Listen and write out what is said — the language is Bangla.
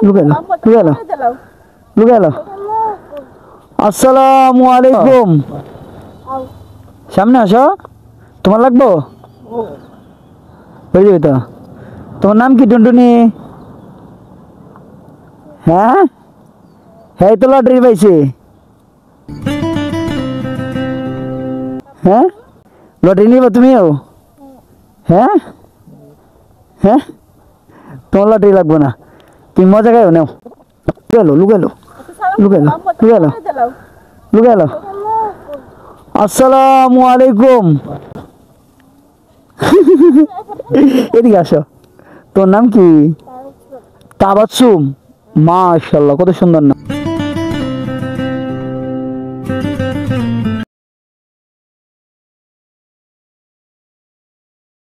লুকাইলো লুকাইলো লুকাইলো। আসসালামু আলাইকুম। সামনে আসো, তোমার লাগবো হয়ে যাবে তো। তোমার নাম কি টুনটুনি? হ্যাঁ হ্যাঁ, তো লটারি পাইছে। হ্যাঁ লটারি নিবা তুমিও? হ্যাঁ হ্যাঁ, তোমার লটারি লাগবো না, তুমি মজা খাইও নাও। লুকাইলো লুকাইলো লুকাইলো লুকাইলো লুকাইলো। আসসালামু আলাইকুম। এদিকে আসো, তোর নাম কি? তাবাসসুম। মাশাআল্লাহ, কত সুন্দর নাম।